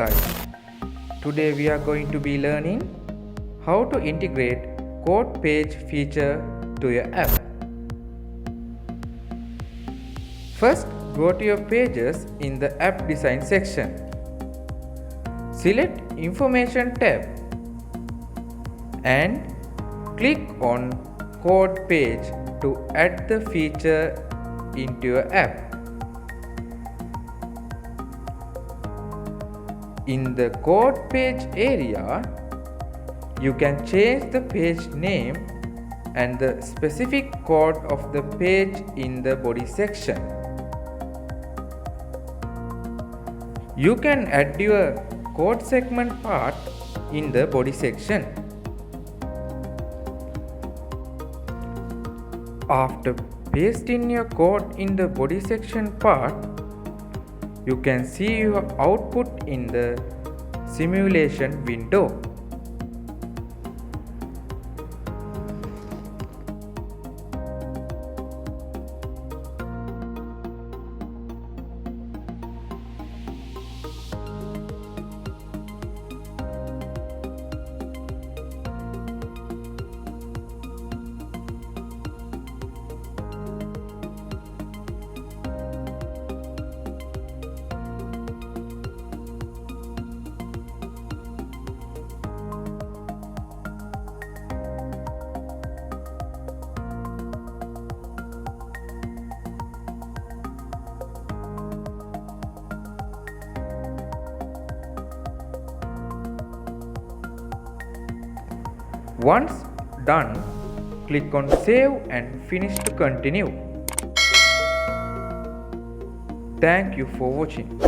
guys, today we are going to be learning how to integrate code page feature to your app. First, go to your pages in the app design section. Select information tab and click on code page to add the feature into your app. In the code page area, you can change the page name and the specific code of the page in the body section. You can add your code segment part in the body section. After pasting your code in the body section part, you can see your output in the simulation window. Once done, click on Save and Finish to continue. Thank you for watching.